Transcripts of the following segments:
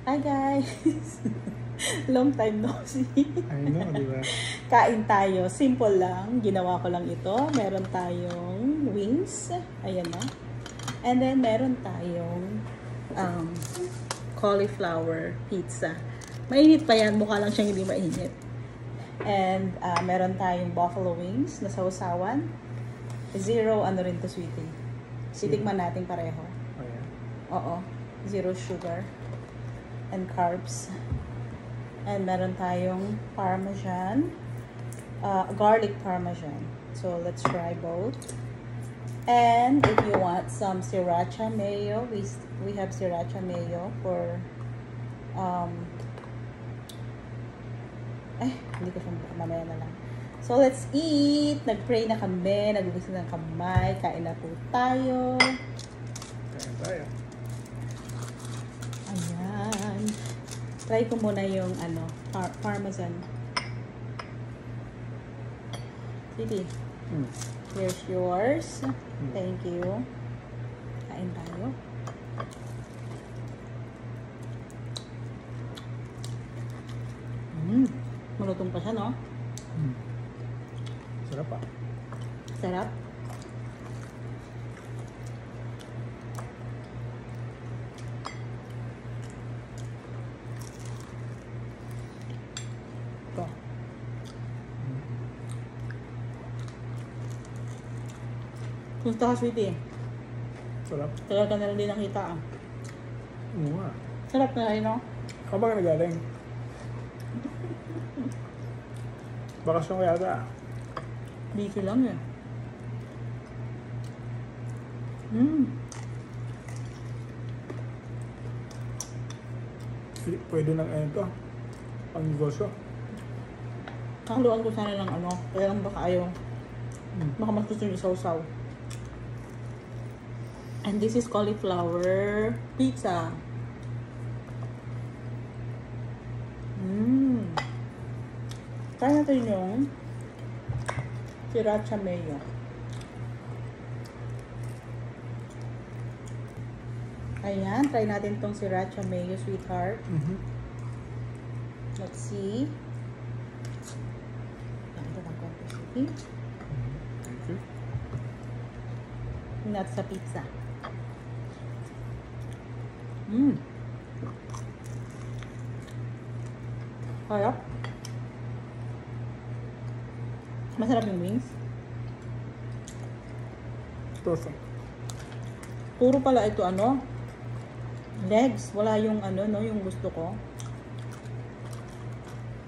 Hi guys! Long time no see. I know, di ba? Kain tayo. Simple lang. Ginawa ko lang ito. Meron tayong wings. Ayan na. And then meron tayong cauliflower pizza. Mainit pa yan. Mukha lang siyang hindi mainit. And meron tayong buffalo wings na sausawan. Zero ano rin to, sweetie. Sitikman natin pareho. Oh, yeah. Oo. Zero sugar and carbs. And meron tayong parmesan, garlic parmesan. So let's try both. And if you want some sriracha mayo, we have sriracha mayo for hindi ko siya mamaya na lang. So let's eat. Nag-pray na kami, nagugas na ng kamay, kain na po tayo. Kain tayo. Ayan. Try ko muna yung parmesan. Sige. Here's yours. Thank you. Kain tayo. Malutong pa siya, no? Sarap pa. Sarap. Ito. Gusto ka, sweetie? Sarap. Tagal ka na lang din nakita, ah. Oo nga. Sarap na rin, no? Saan ba ka nagaling? Bakasyon kaya ata. Busy lang, eh. Pwede nang ano to. Pang negosyo. Nakaluan ko sana ng ano. Kaya lang baka ayaw. Baka mas gusto yung sausaw. And this is cauliflower pizza. Kaya natin yung sriracha mayo. Ayan, try natin tong sriracha mayo, sweetheart. Let's see. Ito ng konti, sweetie. Thank you. Not sa pizza. Harap. Masarap yung wings. Perfect. Puro pala ito legs. Wala yung no, yung gusto ko.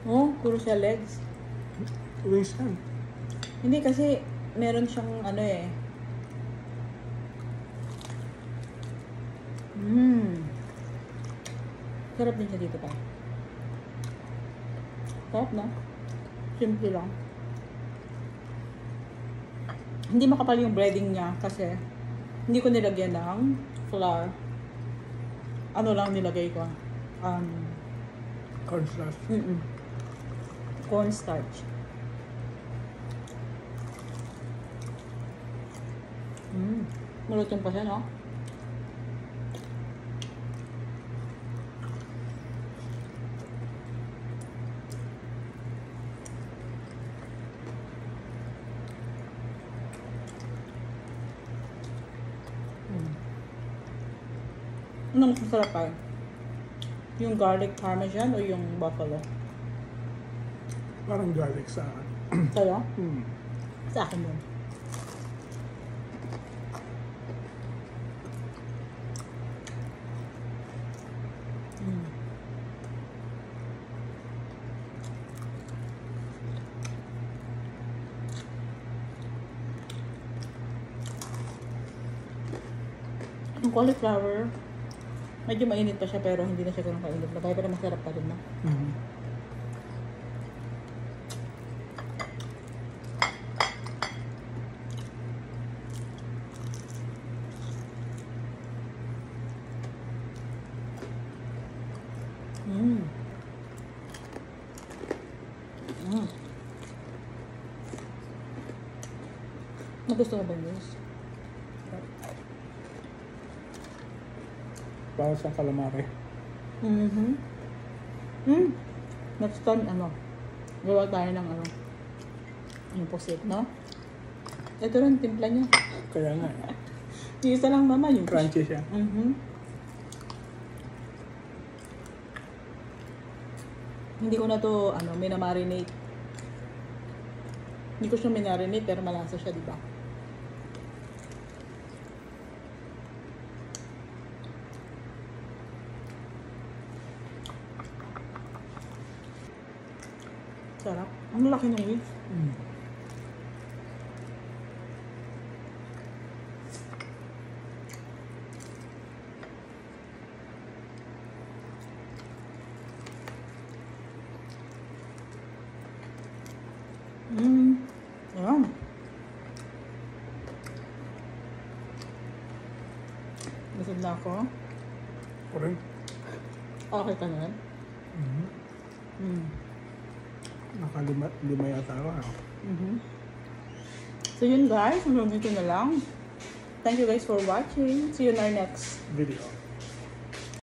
Oh, puro siya legs. Wings yan. Hindi kasi meron siyang Sarap din siya dito pa. Sarap, no? Simple lang. Hindi makapal yung breading niya kasi hindi ko nilagyan ng flour. Ano lang nilagay ko? Cornstarch. Cornstarch. Malutong pa siya, no? Anong mas masarap pa? Yung garlic parmesan o yung buffalo? Parang garlic sa akin. Sa'yo? Sa akin yun. Yung cauliflower, medyo mainit pa siya pero hindi na siya ganun kainit na. Pero masarap pa rin, no? Nagustuhan mo ba yun? Para sa calamari. Mm-hmm. Next time, gawa tayo ng yung pusit, no? Ito rin, timpla niya. Kaya nga. Isa lang naman yung Crunchy siya. Hindi ko na to, minamarinate. Hindi ko siya minarinate, pero malasa siya, di ba? Sarap. Ang laki ng wings. Ayan. Busog na ako. Ako rin. Okay ka na yan? Lima yata ako. So yun guys, hanggang dito na lang. Thank you guys for watching. See you in our next Video.